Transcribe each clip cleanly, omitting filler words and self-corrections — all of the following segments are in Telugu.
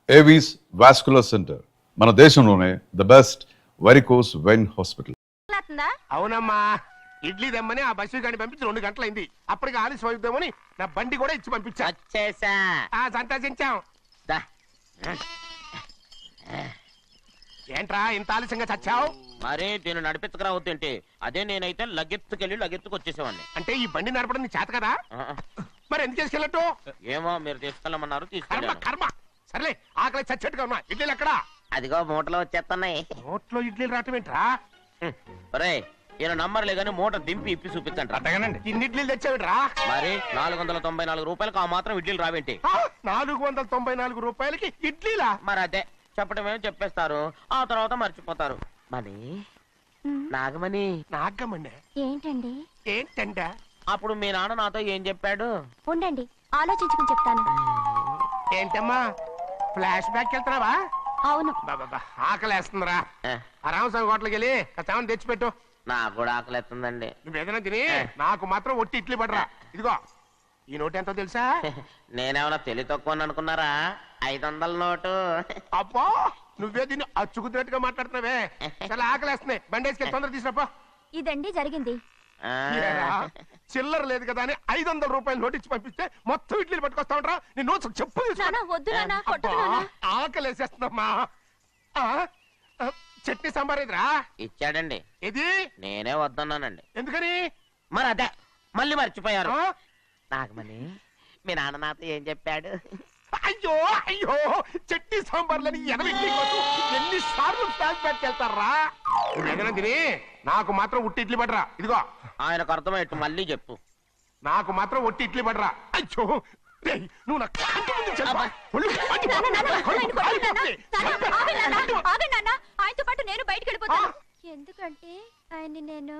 ఏవీస్ వాస్కులర్ సెంటర్ మన దేశంలోనే the best varicose vein hospital. అవునమ్మా, ఇడ్లీ దమ్మని ఆ బస్సు గాని పంపించి 2 గంటలైంది. అప్పటికి ఆలస్యం అవుతామని నా బండి కూడా ఇచ్చి పంపించా. సంతోషించాం. ఏంట్రా ఇంత ఆలస్యంగా చచ్చావు? మరి దీన్ని నడిపెత్తుకురావద్దేంటి? అదే నేనైతే లగెత్తుకెళ్ళి లగెత్తుకు వచ్చేసేవాడిని. అంటే ఈ బండి నడపడం నీ చేత కదా? మరి ఎందుకు చేసుకెళ్ళట్టు? ఏమో మీరు తీసుకెళ్ళమన్నారు, కర్మ తీసుకెళ్ళాను. కర్మ. సర్లే, ఆకలి చచ్చేట్టుగా ఉన్నా. ఇడ్లీలు ఎక్కడా? అదిగో మూటలో వచ్చేస్తున్నాయి. నోట్లో ఇడ్లీలు రావటం ఏంట్రా? ఒరే, ఈయన నంబర్లే గాని మూట దింపి ఇప్పి చూపించండి. అట్టగానండి. ఇన్ని ఇడ్లీలు తెచ్చావిడ్రా? మరి 494 రూపాయలకు ఆ మాత్రం ఇడ్లీలు రావేంటి? 494 రూపాయలకి ఇడ్లీలా? మరి అదే చెప్పడమేమో చెప్పేస్తారు, ఆ తర్వాత మర్చిపోతారు. మనీ నాగమణి. నాగమ్మండి ఏంటండి? ఏంటంట? అప్పుడు మీ నాన్న నాతో ఏం చెప్పాడు? ఉండండి, ఆలోచించుకుని చెప్తాను. ఏంటమ్మా, ఫ్లాష్ బ్యాక్ వెళ్తున్నావా? అవును. బాబా ఆకలేస్తుందిరా. ఆ రామస్వామి హోటల్కి వెళ్ళి కాస్త తెచ్చిపెట్టు. నాకు కూడా ఆకలిస్తుందండి. నువ్వేదైనా తిని నాకు మాత్రం ఒట్టి ఇడ్లీ పడరా. ఇదిగో ఈ నోటు ఎంతో తెలుసా? నేనేమన్నా తెలివి తక్కువ అనుకున్నారా? 500 నోటు. అబ్బో, నువ్వే దీన్ని అచ్చుకుతున్నట్టుగా మాట్లాడుతున్నావే. చాలా ఆకలేస్తున్నాయి. బండేసుకెళ్ళి తొందర తీసినప్పో. ఇదండి జరిగింది. చిల్లర లేదు కదా అని 500 రూపాయలు నోటు ఇచ్చి పంపిస్తే మొత్తం ఇడ్లీలు పట్టుకొస్తా ఉంటా. నీ నోట్స్ చెప్పు. ఆకలేసేస్తుందమ్మా. చట్నీ సాంబార్ ఇదిరా. ఇచ్చాడండి. ఇది నేనే వద్దన్నానండి. ఎందుకని? మరి అదే మళ్ళీ మర్చిపోయారు. నాగమణి, మీ నాన్న నాతో ఏం చెప్పాడు? అయ్యో అయ్యో, చట్నీ సాంబార్లని ఎన్ని సార్లు ఫ్లాష్ బ్యాక్ వెళ్తారా? నువ్వేదైనా తిని నాకు మాత్రం ఒట్టి ఇడ్లీ పడరా. ఇదిగో ఆయనకు అర్థమయ్యట్టు మళ్ళీ చెప్పు. నాకు మాత్రం ఒట్టి ఇడ్లీ పడరా. అయ్యో, నువ్వు నా కంటి ముందు చెప్పు. ఆయనతో పాటు నేను బయటకు వెళ్ళిపోతాను. ఎందుకంటే ఆయన నేను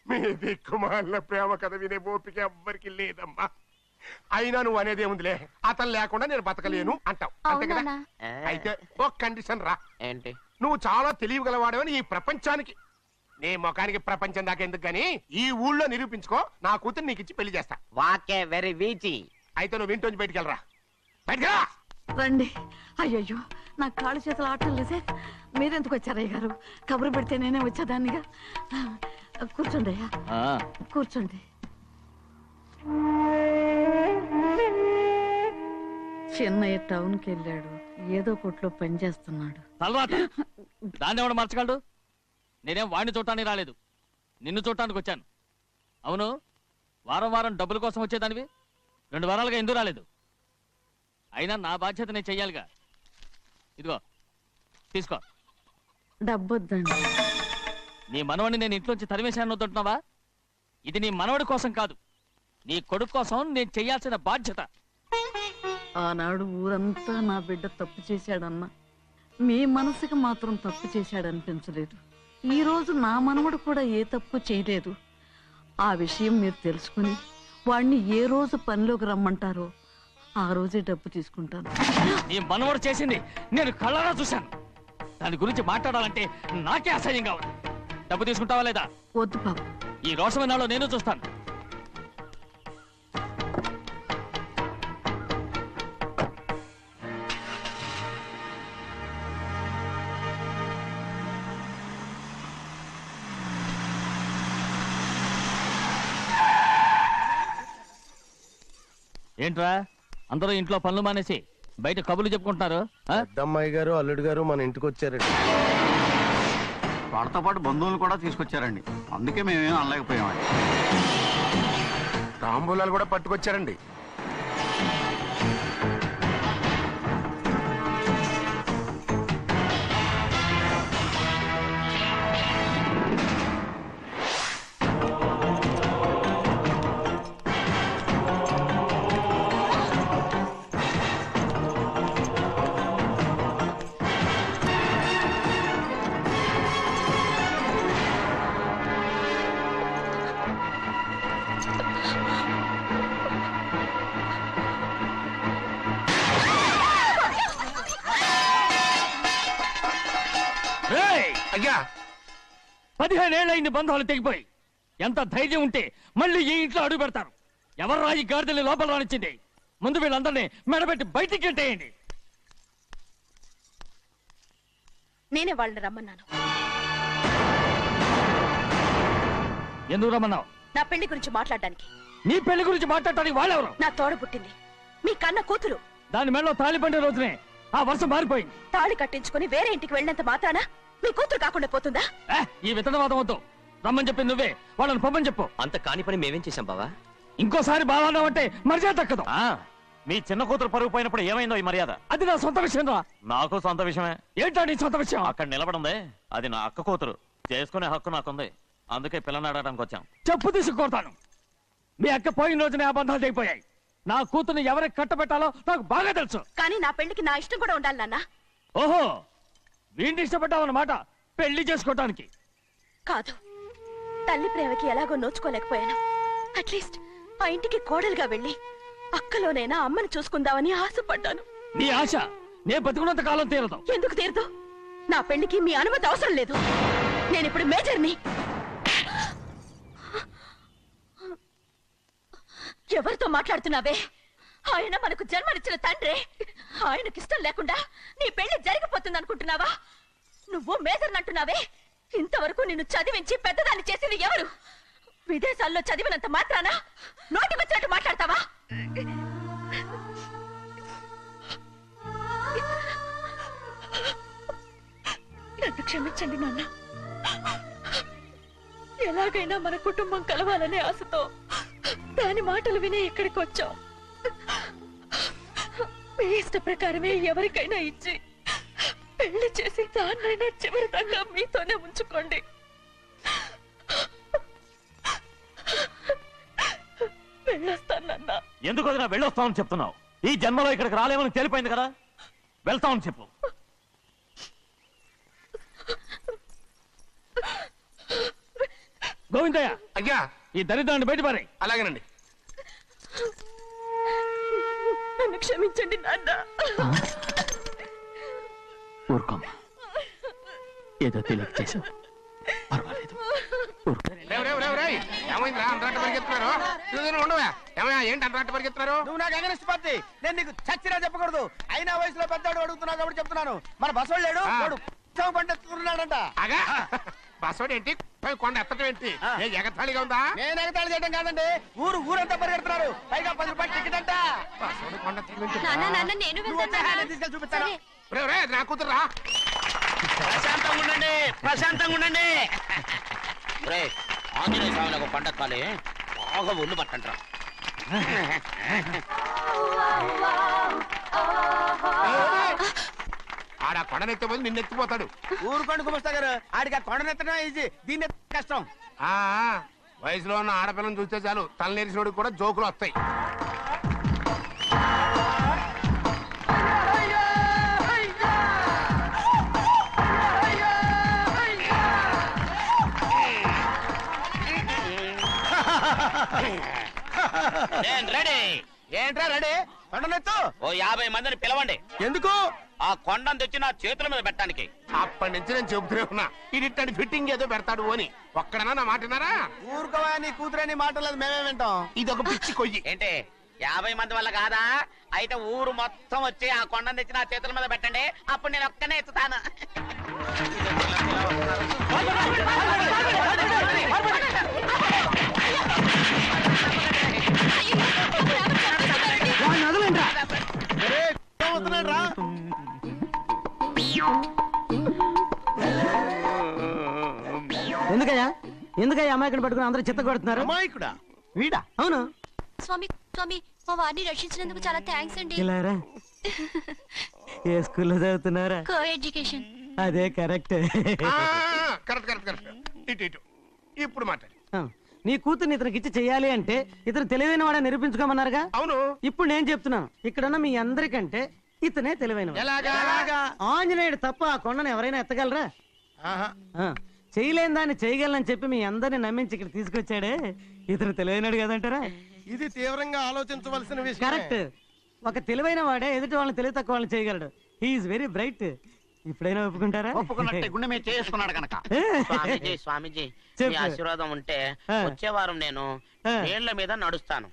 మీ దిక్కుమాల ప్రేమ కథ వినే ఓపిక ఎవ్వరికి లేదమ్మా. అయినా నువ్వు అనేది ఏముందిలే, అతను లేకుండా నేను బతకలేను అంటావు, అంతే కదా? అయితే ఒక కండిషన్ రా. ఏంటి? నువ్వు చాలా తెలియగలవాడవని ఈ ప్రపంచానికి, నీ ముఖానికి ప్రపంచం దాకా ఎందుకు గాని ఈ ఊళ్ళో నిరూపించుకో. నా కూతురు నీకు ఇచ్చి పెళ్లి చేస్తా. వాకే వెరీ వీచి. అయితే నువ్వు ఇంటి బయటికి వెళ్ళరా. బయటకెళ్ళా. రండి. అయ్యయ్యో, నా కాళ్ళు చేతులు ఆటం లేదే. మీరెందుకు వచ్చారయ్య గారు? కబురు పెడితే నేనే వచ్చేదాన్నిగా. కూర్చోండి అయ్యా, కూర్చోండి. చిన్నయ్య టౌన్కి వెళ్ళాడు, ఏదో కొట్లో పని చేస్తున్నాడు. దాన్ని ఎవడు మర్చగలడు? నేనేం వాడిని చూడటానికి రాలేదు, నిన్ను చూడటానికి వచ్చాను. అవును, వారం వారం డబ్బుల కోసం వచ్చేదానివి 2 వారాలుగా ఎందుకు రాలేదు? అయినా నా బాధ్యత నేను చెయ్యాలిగా. ఇదిగో తీసుకో. డబ్బొద్దండి. నీ మనవడిని నేను ఇంట్లోంచి తరిమేశాను వద్దంటున్నావా? ఇది నీ మనవడి కోసం కాదు, నీ కొడుకు కోసం నేను చెయ్యాల్సిన బాధ్యత. ఆనాడు ఊరంతా నా బిడ్డ తప్పు చేశాడన్నా, మీ మనసుకి మాత్రం తప్పు చేశాడనిపించలేదు. ఈ రోజు నా మనవడు కూడా ఏ తప్పు చేయలేదు. ఆ విషయం మీరు తెలుసుకుని వాడిని ఏ రోజు పనిలోకి రమ్మంటారో ఆ రోజే డబ్బు తీసుకుంటాను. నీ మనవడు చేసింది నేను కళ్ళారా చూశాను. దాని గురించి మాట్లాడాలంటే నాకే అసహ్యంగా ఉంది. డబ్బు తీసుకుంటావా లేదా? వద్దు బాబు. ఈ రోషమైనాలో నేను చూస్తాను. ఏంట్రా అందరూ ఇంట్లో పనులు మానేసి బయట కబుర్లు చెప్పుకుంటున్నారు? పెద్దమ్మాయి గారు అల్లుడు గారు మన ఇంటికి వచ్చారండి. వాళ్ళతో పాటు బంధువులు కూడా తీసుకొచ్చారండి, అందుకే మేమేం అనలేకపోయామండి. తాంబూలాలు కూడా పట్టుకొచ్చారండి. అయ్యా, 15 ఏళ్ళైంది బంధాలు తెగిపోయి. ఎంత ధైర్యం ఉంటే మళ్ళీ ఈ ఇంట్లో అడుగు పెడతారు? ఎవరు రాయి గాడిదల్ని లోపల రానిచ్చింది? ముందు వీళ్ళందరినీ మెడబెట్టి బయటికి గెంటేయండి. నేనే వాళ్ళని రమ్మన్నాను. ఎందుకు రమ్మన్నావు? నా పెళ్లి గురించి మాట్లాడడానికి. నీ పెళ్లి గురించి మాట్లాడటానికి వాళ్ళెవరు? నా తోడ పుట్టింది, మీ కన్న కూతురు. దాని మెడలో తాళి పండే రోజునే ఆ వర్షం మారిపోయింది. తాళి కట్టించుకుని వేరే ఇంటికి వెళ్ళినంత మాత్రాన మీ కూతురు కాకుండా పోతుందా? ఈ విత్తనవాదం వద్దు. రమ్మని చెప్పి నువ్వే, వాళ్ళని పంపని చెప్పు. అంత కాని పని మేమేం చేశాం బావా? ఇంకోసారి బాగా మర్యాద దక్కదు. మీ చిన్న కూతురు పరుగు పోయినప్పుడు ఏమైందో ఈ మర్యాద? అది నా సొంత విషయం రా. నాకు సొంత విషయమే. ఏంటా నీ సొంత విషయం? అక్కడ నిలబడిందే అది నా అక్క కూతురు. చేసుకునే హక్కు నాకుంది. అందుకే పిల్లని అడగడానికి వచ్చాం. చెప్పు తీసుకొడతాను. మీ అక్క పోయిన రోజునే అబద్ధాలు తెగిపోయాయి. నా కూతుర్ని ఎవరికి కట్టబెట్టాలో నాకు బాగా తెలుసు. కానీ నా పెళ్లికి నా ఇష్టం కూడా ఉండాలి నాన్న. ఓహో, వీడిని ఇష్టపడ్డావన్నమాట పెళ్లి చేసుకోవటానికి. కాదు, తల్లి ప్రేమకి ఎలాగో నోచుకోలేకపోయాను. అట్లీస్ట్ ఆ ఇంటికి కోడలుగా వెళ్ళి అక్కలోనైనా అమ్మని చూసుకుందామని ఆశపడ్డాను. నీ ఆశ నే బతుకున్నంత కాలం తీరదు. ఎందుకు తీరదు? నా పెళ్లికి మీ అనుమతి అవసరం లేదు. నేనిప్పుడు మేజర్ని. ఎవరితో మాట్లాడుతున్నావే? ఆయన మనకు జన్మనిచ్చిన తండ్రి. ఆయనకిష్టం లేకుండా నీ పెళ్లి జరిగిపోతుంది అనుకుంటున్నావా? నువ్వు మేజర్ని అంటున్నావే. ఇంతవరకు నిన్ను చదివించి పెద్దదాన్ని చేసింది ఎవరు? విదేశాల్లో చదివినంత మాత్రాన నోటికి వచ్చినట్టు మాట్లాడతావా? నన్ను క్షమించండి నాన్న. ఎలాగైనా మన కుటుంబం కలవాలనే ఆశతో దాని మాటలు విని ఇక్కడికి వచ్చాం. మీ ఇష్ట ప్రకారమే ఎవరికైనా ఇచ్చి పెళ్లి చేసి దాన్నైనా చివరి దాకా మీతోనే ఉంచుకోండి. వెళ్ళొస్తానన్నా. ఎందుకు వదినా వెళ్ళొస్తామని చెప్తున్నావు? ఈ జన్మలో ఇక్కడికి రాలేమని తెలిపోయింది కదా. వెళ్తామని చెప్పు. గోవిందయ్య, అయ్యా, ఈ దరిద్రాన్ని బయటపడి. అలాగేనండి. నన్ను క్షమించండి నాన్న. ఊరుకోమ్మా, ఏదో తెలియక చేసావు, పర్వాలేదు. ఏమైందిరా అంతరాట పరిగెత్తున్నారు? ఉండవా? ఏమయ్యా, ఏంటి అంతరాట పరిగెత్తున్నారు? నువ్వు నాకు అగనిస్ట్ పార్టీ. నేను నీకు చచ్చినా చెప్పకూడదు. అయినా వయసులో పెద్దవాడు అడుగుతున్నావు కాబట్టి చెప్తున్నాను. మన బసవాడు లేడు, వాడు పండిస్తున్నాడంట. అగా బసోడు ఏంటి, కొండ ఎత్తడం ఏంటి? ఎగతాళిగా ఉందా? నేను ఎగతాళి చేయడం కాదండి, ఊరంతా పరిగెడుతున్నారు. పైగా 10 రూపాయలు టికెట్ అంట. బసోడు కొండ నేను తీసుకెళ్ళి చూపిస్తాను. నా కూతురా. ప్రశాంతంగా ఉండండి, ప్రశాంతంగా ఉండండి. ఆంజనేయ స్వామికి పండగ కాలే బాగా ఒళ్ళు పట్టంటారా. ఆడ కొండనెత్తే పోయి నిన్నెత్తిపోతాడు. ఊరుకోండి కుమస్తా గారు, ఆడికి ఆ కొండనెత్తడం ఈజీ, దీన్ని కష్టం. వయసులో ఉన్న ఆడపిల్లని చూస్తే చాలు తలనేరిసినోడికి కూడా జోకులు వస్తాయి. రెడీ. ఏంట్రా రెడీ? కొండనెత్తు. ఓ 50 మందిని పిలవండి. ఎందుకు? ఆ కొండను తెచ్చి నా చేతుల మీద పెట్టడానికి. అప్పటి నుంచి నేను చెబుతూనే ఉన్నా, ఇది ఫిట్టింగ్ ఏదో పెడతాడు అని. ఒక్కడనా నా మాటనారా? ఊరుకోవా, నీ కూతురని మాటలేదు, మేమే వింటాం. ఇది ఒక పిచ్చి కొయ్యి. ఏంటి 50 మంది వల్ల కాదా? అయితే ఊరు మొత్తం వచ్చి ఆ కొండను తెచ్చి నా చేతుల మీద పెట్టండి. అప్పుడు నేను ఒక్కనే ఎత్తుతాను. ఎందుకయ్యా అమాయకుని పట్టుకుని అందరూ చిత్త కొడుతున్నారు? అమాయకుడా? వీడా? అవును. స్వామి స్వామి, మా వారిని రక్షించినందుకు చాలా థ్యాంక్స్ అండి. ఇలారా, ఏ స్కూల్లో చదువుతున్నారా? Co education. అదే కరెక్ట్. Correct correct correct. ఇటు ఇటు ఇప్పుడు మాట్లాడి. నీ కూతుర్ని ఇతనికి ఇచ్చి చెయ్యాలి అంటే ఇతను తెలివైన వాడని నిరూపించుకోమన్నారుగా. అవును. ఇప్పుడు నేను చెప్తున్నాను, ఇక్కడున్న మీ అందరికంటే ఇతనే తెలివైన. ఎలాగా? ఆంజనేయుడు తప్ప ఆ కొండను ఎవరైనా ఎత్తగలరా? చేయలేని దాన్ని చేయగలనని చెప్పి మీ అందరిని నమ్మించి ఇక్కడ తీసుకొచ్చాడే, ఇతను తెలివైనడు కదంటారా? ఇది తీవ్రంగా ఆలోచించవలసిన విషయం. కరెక్ట్. ఒక తెలివైన వాడే ఎదుటి వాళ్ళని తెలివి తక్కువ వాళ్ళని చేయగలడు. He is very bright. ఇప్పుడైనా ఒప్పుకుంటారా ఒప్పుకున్నట్టే గుండె మీద చేసుకున్నాడు కనుక. స్వామీజీ స్వామీజీ మీ చెప్పు. ఆశీర్వాదం ఉంటే ఆ. వచ్చే వారం నేను ఆ. నీళ్ల మీద నడుస్తాను,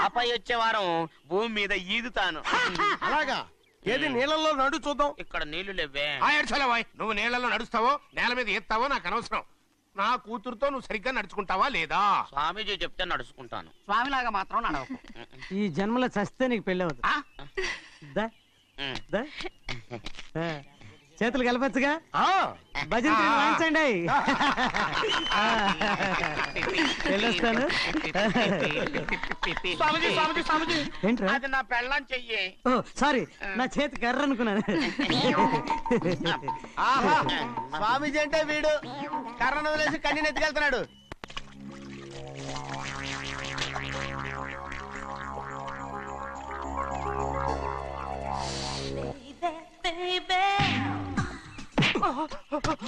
ఆపై వచ్చే వారం భూమి మీద ఈదుతాను. అలాగా ఏది నీళ్ళల్లో నడు చూద్దాం. ఇక్కడ నీళ్లు లేవే. ఆయర్చలవాయ్ నువ్వు నీళ్ళల్లో నడుస్తావో నేల మీద ఎత్తావో నాకు అనవసరం. నా కూతురుతో నువ్వు సరిగ్గా నడుచుకుంటావా లేదా? స్వామీజీ చెప్తే నడుచుకుంటాను. స్వామిలాగా మాత్రం నడవకు. ఈ జన్మలో చస్తే నీకు పెళ్ళి అవుతుంది ఆ? దా, ఉమ్. దా. ఆ, చేతులు కలపచ్చుగా ఆ, భజన తీరు వాయించండి వెళ్ళొస్తాను స్వామీజీ స్వామీజీ స్వామీజీ ఏంట్రా అది నా పెళ్ళం చెయ్యి. ఓ సారీ నా చేతి కర్ర అనుకున్నాను ఆహా స్వామీజీ అంటే వీడు కర్రను వదిలేసి కన్నీని ఎత్తుకెళ్తున్నాడు.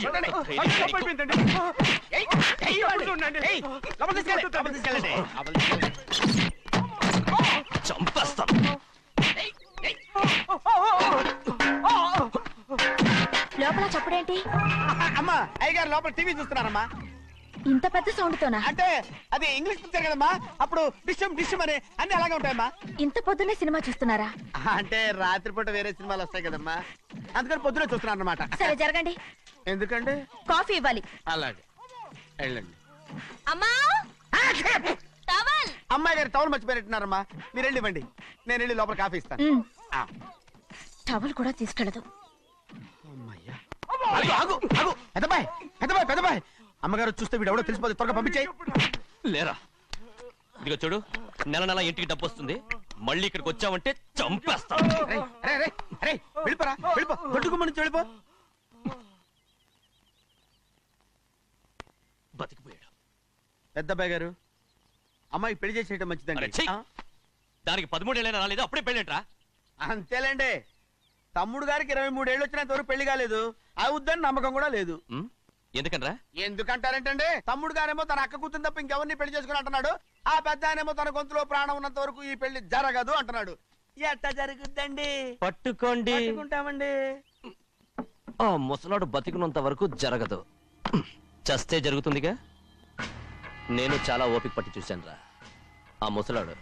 చూడండి, అది తప్పైపోయిందండి. ఏయ్, ఏయ్, లోపలికి ఉండండి. ఏయ్, లోపలికి తీసుకెళ్ళండి, లోపలికి తీసుకెళ్ళండి. చంపేస్తాను. లోపల చప్పుడేంటి? అమ్మా అయ్యగారు లోపల టీవీ చూస్తున్నారమ్మా. ఇంత పెద్ద సౌండ్ తోనా? అంటే అది ఇంగ్లీష్ పిక్చర్ కదమ్మా, అప్పుడు డిషం డిషం అని అన్ని అలాగే ఉంటాయమ్మా. ఇంత పొద్దున్నే సినిమా చూస్తున్నారా? అంటే రాత్రిపూట వేరే సినిమాలు వస్తాయి కదమ్మా, అందుకని పొద్దునే చూస్తున్నాను అనమాట. సరే జరగండి, ఎందుకంటే కాఫీ ఇవ్వాలి. అలాగే వెళ్ళండి. అమ్మా టవల్. అమ్మాయి గారు టౌన్ మర్చిపోయినట్టున్నారమ్మా, మీరు వెళ్ళి ఇవ్వండి, నేను వెళ్ళి లోపల కాఫీ ఇస్తాను. ఆ. టవల్ కూడా తీసుకెళ్ళదు. అమ్మయ్యా. ఆగు, ఆగు, ఆగు. పెద్దబాయ్ పెద్దబాయ్ పెద్దబాయ్, అమ్మగారు చూస్తే వీడు ఎవడో తెలిసిపోతే త్వరగా పంపించాయి. లేరా ఇదిగో చూడు, నెల నెల ఇంటికి డబ్బు వస్తుంది, మళ్ళీ ఇక్కడికి వచ్చావంటే చంపేస్తాను. వెళ్ళిపోరా, వెళ్ళిపో, దొడ్డుకుమ్మ నుంచి వెళ్ళిపో. బతికిపోయాడు. పెద్దబాయ్ గారు అమ్మాయికి పెళ్లి చేసేయటం అరే, మంచిదండి. ఛీ! ఆ? దానికి 13 ఏళ్ళైనా రాలేదు, అప్పుడే పెళ్ళేట్రా? అంతేలేండి, తమ్ముడు గారికి 23 ఏళ్ళు వచ్చినంత వరకు పెళ్లి కాలేదు, అవుద్దని నమ్మకం కూడా లేదు. ఎందుకనరా? ఎందుకంటారేంటండి, తమ్ముడు గారేమో తన అక్క కూతురు తప్ప ఇంకెవరిని పెళ్లి చేసుకుని అంటున్నాడు, ఆ పెద్ద ఆయనేమో తన గొంతులో ప్రాణం ఉన్నంత వరకు ఈ పెళ్లి జరగదు అంటున్నాడు. ఎట్ట జరుగుద్దండి? పట్టుకోండి. పట్టుకుంటామండి. ఆ ముసలాడు బతికినంత వరకు జరగదు, చస్తే జరుగుతుందిగా. నేను చాలా ఓపిక పట్టి చూశానురా. ఆ ముసలాడు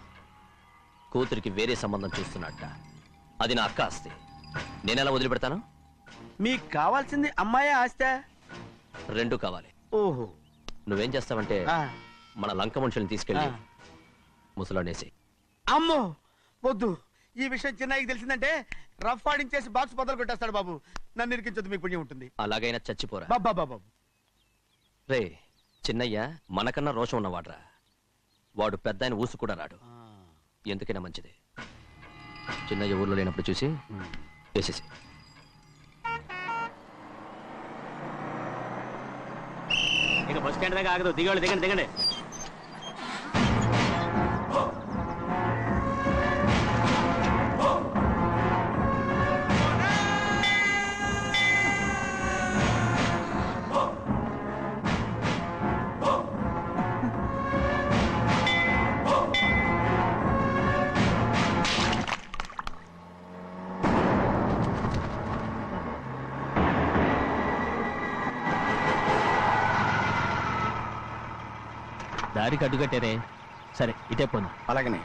కూతురికి వేరే సంబంధం చూస్తున్నట్ట, అది నా అక్క ఆస్తి, నేనెలా వదిలిపెడతాను? మీకు కావాల్సింది అమ్మాయి ఆస్తా? రెండు కావాలి. ఓహో. నువ్వేం చేస్తావంటే ఆ. మన లంక మనుషుల్ని తీసుకెళ్ళి ఆ. ముసలాడేసి. అమ్మో వద్దు, ఈ విషయం చిన్నయ్యకి తెలిసిందంటే రఫ్ ఆడించేసి బాక్స్ బదులు కొట్టేస్తాడు బాబు. నన్ను ఇరికించొద్దు, మీకు పుణ్యం ఉంటుంది. అలాగైనా చచ్చిపోరా. బాబా బాబు. రే చిన్నయ్య మనకన్నా రోషం ఉన్నవాడ్రా, వాడు పెద్ద ఆయన ఊసు కూడా రాడు. ఎందుకైనా మంచిది చిన్నయ్య ఊర్లో లేనప్పుడు చూసి వేసేసి. ఇక బస్ స్టాండ్ దాకా ఆగదు, దిగండి దిగండి దిగండి. దారికి అడ్డుకట్టారే, సరే ఇటే పోను. అలాగనే.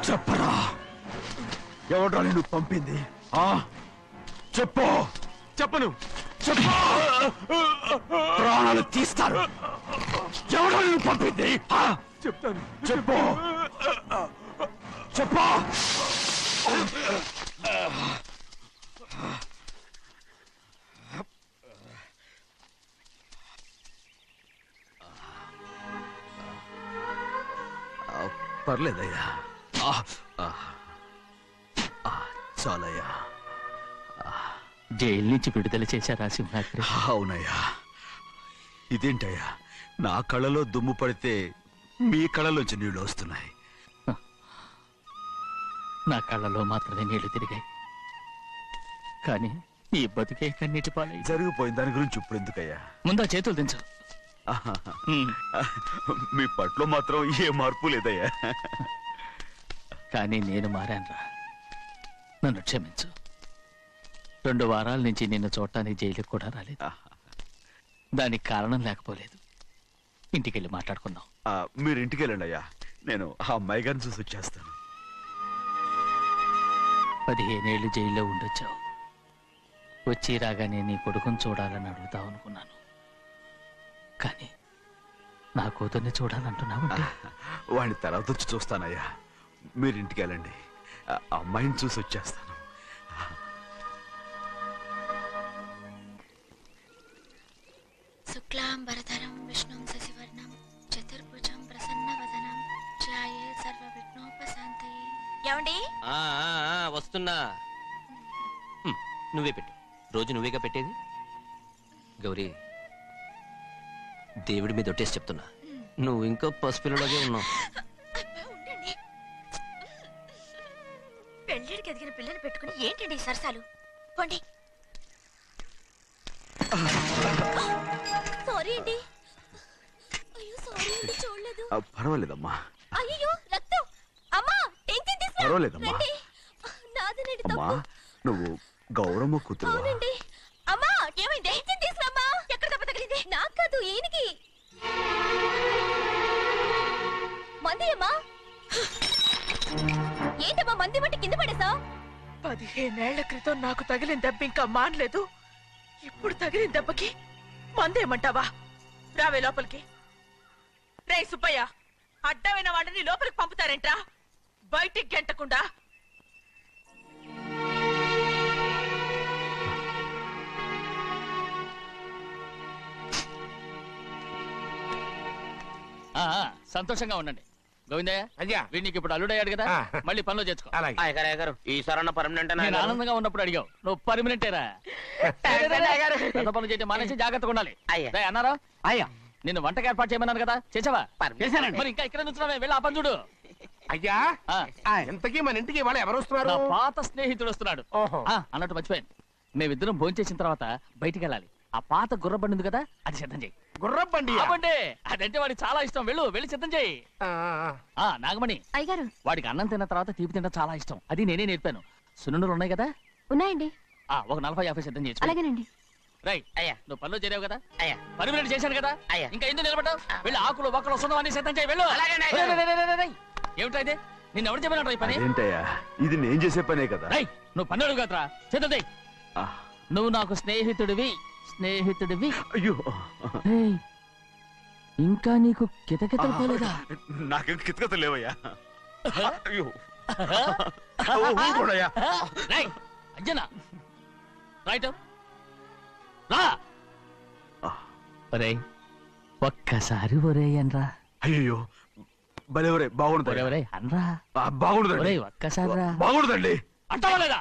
చెప్పరా, ఎవడ్రా నిన్ను పంపింది? చెప్పు. చెప్పను. చెప్పు, ప్రాణాలు తీస్తారు. ఎవడ్రా నిన్ను పంపింది? చెప్తాను. చెప్పు. చెప్పు. పర్లేదయ్యా, చాలయ్యా. జైలు నుంచి విడుదల చేశారా సింహాద్రి? అవునయ్యా. ఇదేంటయ్యా, నా కళ్ళలో దుమ్ము పడితే మీ కళ్ళలోంచి నీళ్లు వస్తున్నాయి. నా కళ్ళలో మాత్రమే నీళ్లు తిరిగాయి, కానీ ఈ బతుకే కన్నీటి పాలై. జరిగిపోయిన దాని గురించి ఇప్పుడు ఎందుకయ్యా? ముందా చేతులు దించు. మీ పట్ల మాత్రం ఏ మార్పు లేదయ్యా. కానీ నేను మారానురా, నన్ను క్షమించు. 2 వారాల నుంచి నిన్ను చూడటానికి జైలుకి కూడా రాలేదు. దానికి కారణం లేకపోలేదు. ఇంటికెళ్ళి మాట్లాడుకున్నాం. మీరు ఇంటికి వెళ్ళండి అయ్యా, నేను ఆ అమ్మాయి గారిని చూసి వచ్చేస్తాను. 15 ఏళ్ళు జైల్లో ఉండొచ్చావు. వచ్చి రాగానే నీ కొడుకుని చూడాలని అడుగుతావు అనుకున్నాను, కానీ నా కూతుర్ని చూడాలంటున్నావంటే. వాడిని తర్వాత వచ్చి చూస్తానయ్యా, మీరు ఇంటికి వెళ్ళండి. ఆ అమ్మాయిని చూసి వచ్చేస్తాను. శుక్లాంబరధరం విష్ణుం శశివర్ణం చతుర్భుజం ప్రసన్నవదనం ధ్యాయే సర్వవిఘ్నోపశాంతయే. ఏమండి? వస్తున్నా. నువ్వే పెట్టు, రోజు నువ్వేగా పెట్టేది. గౌరీ, దేవుడి మీద ఒట్టేసి చెప్తున్నా, నువ్వు ఇంకా పసిపిల్లలాగే ఉన్నావు. ఉండండి. పెళ్ళిడికి ఎదిగిన పిల్లని పెట్టుకుని ఏంటండి ఈ సరసాలు? పోండి. సారీ అండి. అయ్యో సారీ అండి, చూడలేదు. పర్వాలేదమ్మా. అయ్యో రక్తం. అమ్మా టెన్షన్ తీసుకో. పర్వాలేదమ్మా. నాదనండి అమ్మా, తప్పు. నువ్వు గౌరమ్మ కూతురు. అవునండి. అమ్మా ఏమైంది? టెన్షన్ తీసుకురామ్మా. ఎక్కడ దెబ్బ తగిలింది? నాకు కాదు, ఈయనకి. మంది అమ్మా. ఏంటమ్మా మంది బట్టి కింద పడేసా? 15 ఏళ్ల క్రితం నాకు తగిలిన దెబ్బ ఇంకా మానలేదు. ఇప్పుడు తగిలిన దెబ్బకి మందేమంటావా? రావే లోపలికి. రే సుబ్బయ్య, అడ్డమైన వాడిని లోపలికి పంపుతారేంట్రా? బయటికి గెంటకుండా. సంతోషంగా ఉండండి. గోవిందయ్య, అయ్యా, వీడికి ఇప్పుడు అల్లుడయ్యాడు కదా, మళ్ళీ పనిలో చేర్చుకో. ఈసారన్నా పర్మనెంట్ నేను ఆనందంగా ఉన్నప్పుడు అడిగావు, నువ్వు పర్మనెంటేరా. పెద్ద పనులు చేయటం మానేసి జాగ్రత్తగా ఉండాలి. అన్నారా? అయ్యా, నిన్ను వంటకి ఏర్పాటు చేయమన్నాను కదా, చేసావా? మరి ఇంకా ఇక్కడ నుంచున్నావే, వెళ్ళి ఆ పని చూడు. అయ్యా, ఇంతకీ మన ఇంటికి ఇవాళ ఎవరు వస్తున్నారు? నా పాత స్నేహితుడు వస్తున్నాడు. అన్నట్టు మర్చిపోయాను, మేమిద్దరం భోంచేసిన తర్వాత బయటికి వెళ్ళాలి. ఆ పాత గుర్రబండి ఉంది కదా, అది సిద్ధం చేయి. గుర్రబండి? అదంటే వాడికి చాలా ఇష్టం. వెళ్ళి సిద్ధం చేయి. నాగమణి, అయ్యగారు, వాడికి అన్నం తిన్న తర్వాత తీపి తినడం చాలా ఇష్టం. అది నేనే నేర్పాను. సున్నుండలు ఉన్నాయి కదా? ఉన్నాయండి. ఒక 40-50 సిద్ధం చేసి. అలాగేనండి. రై అయ్యా, నువ్వు పనిలో చేరావు కదా, అయ్యా పర్మినెంట్ చేశాను కదా, అయ్యా ఇంకా ఎందుకు నిలబడ్డావు? వెళ్ళి ఆకులు ఒక్కలు వస్తుందో అన్ని సిద్ధం చేయి. వెళ్ళు. ఏమిటా ఇది? నిన్ను ఎవరు చెప్పినట్టు ఈ పని? ఏంటయ్యా, ఇది నేను చేసే పనే కదా. రై, నువ్వు పన్నుడు కదరా, సిద్ధం చేయి. నువ్వు నాకు స్నేహితుడివి. అయ్యో, ఇంకా నీకు కితకితలు పోలేదా? నాకేం కితకత లేవయ్యా. అయ్యో ఊరుకోడయ్యా. రేయ్, అంజనా రైట్ రా. ఒరేయ్ ఒక్కసారి ఒరేయ్ అనరా. అయ్యో భలే ఒరే బాగుంటుంది. ఒరేయ్ అనరా. బాగుండదండి. ఒరేయ్ ఒక్కసారి రా. బాగుండదండి. అంటావా లేదా?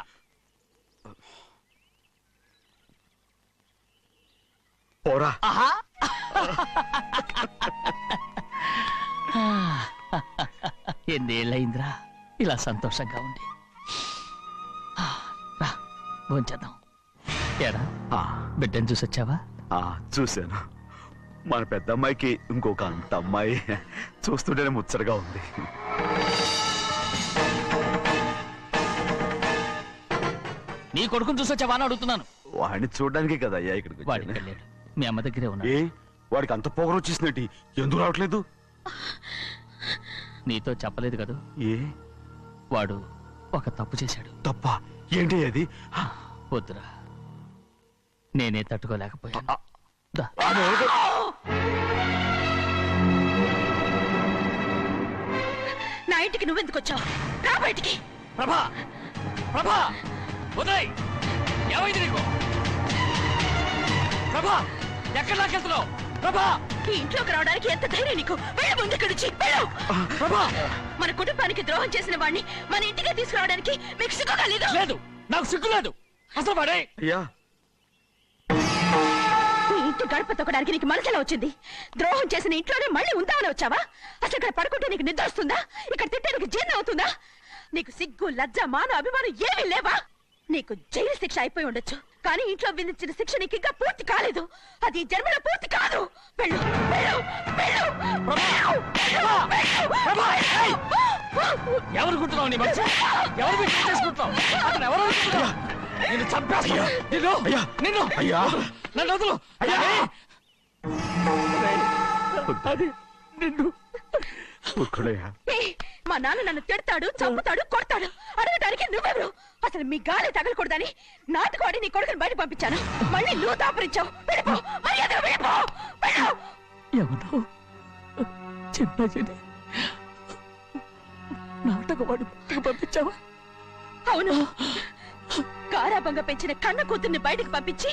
పోరా. ఎన్నేళ్ళయిందిరా ఇలా సంతోషంగా ఉండి. రా భోంచేద్దాం. ఏరా బిడ్డను చూసొచ్చావా? చూశాను. మన పెద్ద అమ్మాయికి ఇంకొక అంత అమ్మాయి చూస్తుంటేనే ముచ్చటగా ఉంది. నీ కొడుకుని చూసొచ్చావా అని అడుగుతున్నాను. వాడిని చూడడానికే కదా అయ్యా ఇక్కడికి వాడి వచ్చాను. వెళ్ళాడు, మీ అమ్మ దగ్గరే ఉన్నాడు. ఏ వాడికి అంత పొగరు వచ్చేసినట్టు ఎందుకు రావట్లేదు? నీతో చెప్పలేదు కదా. ఏ వాడు ఒక తప్పు చేశాడు. తప్ప ఏంటి అది? వద్దురా, నేనే తట్టుకోలేకపోయాను. దా. నా ఇంటికి నువ్వెందుకు వచ్చావు? రా బయటికి. ప్రభా ప్రభా వదిలేయ్. ఏమైంది నీకు? ప్రభా ఎక్కడ లాకెళ్తున్నావు? ప్రభా ఈ ఇంట్లోకి రావడానికి ఎంత ధైర్యం నీకు? వెళ్ళు ముందు ఇక్కడి నుంచి, వెళ్ళు. ప్రభా మన కుటుంబానికి ద్రోహం చేసిన వాడిని మన ఇంటికే తీసుకురావడానికి మీకు సిగ్గుగా లేదు? లేదు, నాకు సిగ్గు లేదు అసలు. వాడే అయ్యా ఈ ఇంటి గడప తొక్కడానికి నీకు మనసులో వచ్చింది. ద్రోహం చేసిన ఇంట్లోనే మళ్ళీ ఉందామని వచ్చావా? అసలు ఇక్కడ పడుకుంటే నీకు నిద్ర వస్తుందా? ఇక్కడ తింటే నీకు జీర్ణం అవుతుందా? నీకు సిగ్గు, లజ్జ, మాన, అభిమానం ఏమీ లేవా? నీకు జైలు శిక్ష అయిపోయి ఉండొచ్చు, కానీ ఇంట్లో విధించిన శిక్ష నీకు ఇంకా పూర్తి కాలేదు. అది ఈ జన్మలో పూర్తి కాదు. వెళ్ళు, వెళ్ళు, వెళ్ళు, ఎవరు గుంటున్నావు? నీ మనసు ఎవరు చేసుకుంటున్నావు? అతను ఎవరు అనుకుంటున్నావు? నిన్ను చంపేస్తా. నిన్ను నన్ను వదులు. అది నిన్ను. మా నాన్న నన్ను తిడతాడు, చంపుతాడు, కొడతాడు. అడగడానికి నువ్వెవరు? అసలు మీ గాలి తగలకూడదని నాటుకోడి నీ కొడుకుని బయట పంపించాను. మళ్ళీ నువ్వు దాపరించావు. వెళ్ళిపో, మర్యాదగా వెళ్ళిపో, వెళ్ళు. ఎవరు చిన్న నాటకవాడు పంపించావా? అవును, గారాబంగా పెంచిన కన్న కూతుర్ని బయటకు పంపించి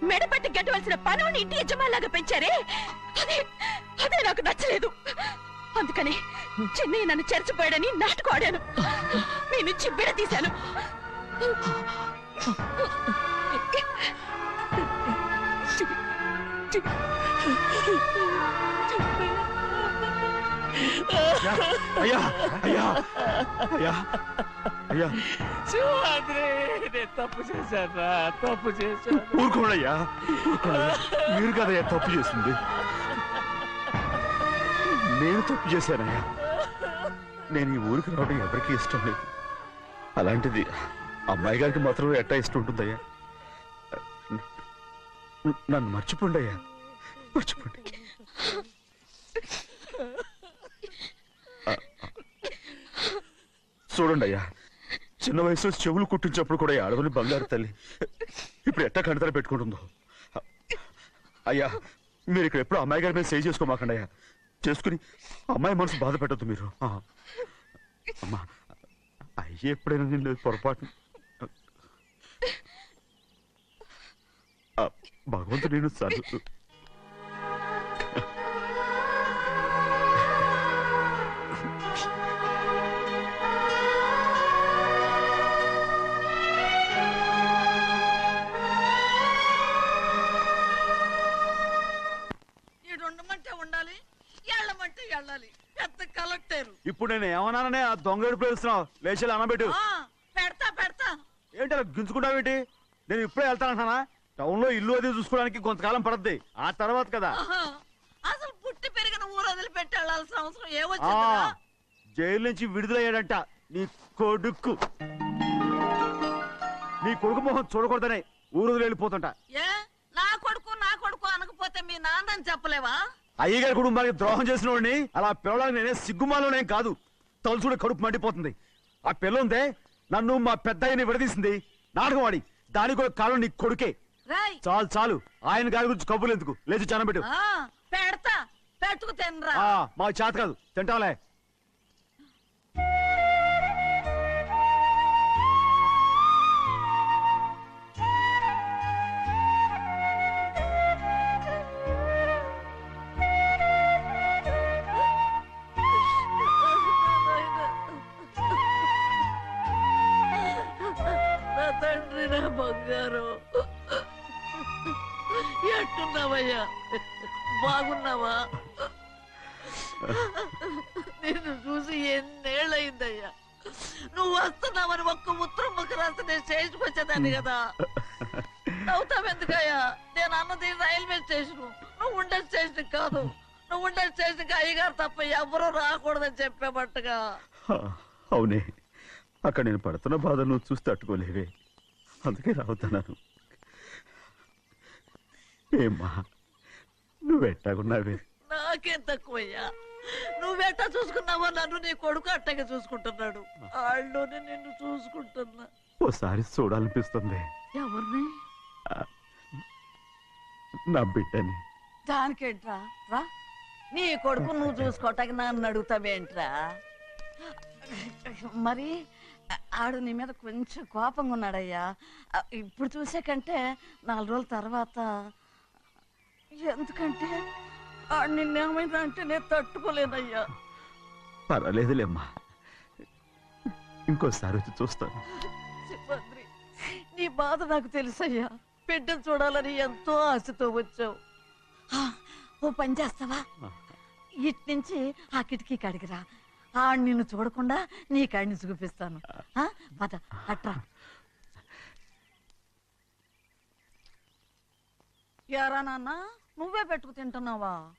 మెడపట్టి గెట్టవలసిన పనుని ఇంటి యజమానిలాగా పెంచారే, అదే నాకు నచ్చలేదు. అందుకని చిన్నయ్య నన్ను చెరచిపోయాడని నాటకం ఆడాను. మీ నుంచి విడదీశాను. అయ్యా అయ్యా అయ్యా అయ్యా తప్పు చేశారా? తప్పు చేశాను. ఊరుకోడయ్యా, మీరు కదయ్యా తప్పు చేసింది. నేను తప్పు చేశానయ్యా. నేను ఈ ఊరికి రావడం ఎవరికి ఇష్టం లేదు. అలాంటిది అమ్మాయి గారికి మాత్రం ఎట్టా ఇష్టం ఉంటుందయ్యా. నన్ను మర్చిపోండి అయ్యా, మర్చిపోండి. చూడండి అయ్యా, చిన్న వయసులో చెవులు కుట్టించినప్పుడు కూడా ఆడవని బంగారు తల్లి ఇప్పుడు ఎట్టా కంటతర పెట్టుకుంటుందో. అయ్యా మీరు ఇక్కడ ఎప్పుడు అమ్మాయి గారి మీద సేవ్ చేసుకోమాకండి అయ్యా. చేసుకుని అమ్మాయి మనసు బాధ పెట్టద్దు మీరు. అమ్మా అయ్యే ఎప్పుడైనా నిన్ను పొరపాటు భగవంతుడు నేను సర్దు. ఉండాలి, ఎళ్ళమంటే వెళ్ళాలి. పెద్ద కలెక్టర్. ఇప్పుడు నేను ఏమన్నాననే ఆ దొంగ ఎడుపు వేస్తున్నావు? లేచి అనబెట్టు. పెడతా పెడతా. ఏంటి అలా గించుకుంటావేంటి? నేను ఇప్పుడే వెళ్తానంటానా? టౌన్ లో ఇల్లు అది చూసుకోవడానికి కొంతకాలం పడద్ది, ఆ తర్వాత కదా. అసలు పుట్టి పెరిగిన ఊరు వదిలిపెట్టి వెళ్ళాల్సిన అవసరం ఏమొచ్చిందా? జైలు నుంచి విడుదలయ్యాడంట నీ కొడుకు. నీ కొడుకు మొహం చూడకూడదనే ఊరు వదిలి వెళ్ళిపోతుంటా. ఏ నా కొడుకు నా కొడుకు అనకపోతే మీ నాన్నని చెప్పలేవా? అయ్యగారి కుటుంబానికి ద్రోహం చేసిన వాడిని అలా పిల్లడానికి నేనే సిగ్గుమాలోనేం కాదు. తలుచుకుంటే కడుపు మండిపోతుంది. ఆ పిల్ల ఉందే నన్ను మా పెద్దయ్యని విడదీసింది, నాటకవాడి. దానికి కూడా కాలం నీ కొడుకే. చాలు చాలు, ఆయన గారి గురించి కబుర్లు ఎందుకు? లేచి జనబెట్టు. పెడతా పెట్టుకు తినరా మా చేత కాదు తింటాంలే. నా తండ్రి, నా బంగారు, ఎట్టున్నావయ్యా? బాగున్నావా? నిన్ను చూసి ఎన్నేళ్ళయిందయ్యా. నువ్వు వస్తున్నావని ఒక్క ఉత్తరం ముక్క రాస్తే నేను స్టేషన్కి వచ్చేదాన్ని కదా. నవ్వుతావెందుకయ్యా? నేను అన్నది రైల్వే స్టేషన్, నువ్వు ఉండే స్టేషన్ కాదు. నువ్వు ఉండే స్టేషన్కి అయ్యగారు తప్ప ఎవరూ రాకూడదని చెప్పేమట్టుగా. అవునే, అక్కడ నేను పడుతున్న బాధ నువ్వు చూసి తట్టుకోలేవే, అందుకే రావుతున్నాను. ఏమ్మా నువ్వెట్టాగున్నావే? నాకేం తక్కువయ్యా. నువ్వెట్టా చూసుకున్నావో నన్ను నీ కొడుకు అట్టగా చూసుకుంటున్నాడు. వాళ్ళలోనే నిన్ను చూసుకుంటున్నా. ఓసారి చూడాలనిపిస్తుంది ఎవరిని? నా బిడ్డని. దానికేంట్రా? రా, నీ కొడుకు నువ్వు చూసుకోవటానికి నన్ను అడుగుతావేంట్రా? మరి ఆడు నీ మీద కొంచెం కోపంగా ఉన్నాడయ్యా. ఇప్పుడు చూసే కంటే 4 రోజుల తర్వాత. ఎందుకంటే ఆడు నిన్నేమైనా అంటే నేను తట్టుకోలేనయ్యా. పర్వాలేదులేమ్మా, ఇంకోసారి వచ్చి చూస్తాను. సింహాద్రి, నీ బాధ నాకు తెలుసయ్యా. బిడ్డను చూడాలని ఎంతో ఆశతో వచ్చావు. ఓ పని చేస్తావా? ఇటు నుంచి ఆ కిటికీ కాడికిరా. ఆడు నిన్ను చూడకుండా నీ కాడిని చూపిస్తాను. పద అట్రా. ఎరా నాన్న, నువ్వే పెట్టుకు తింటున్నావా?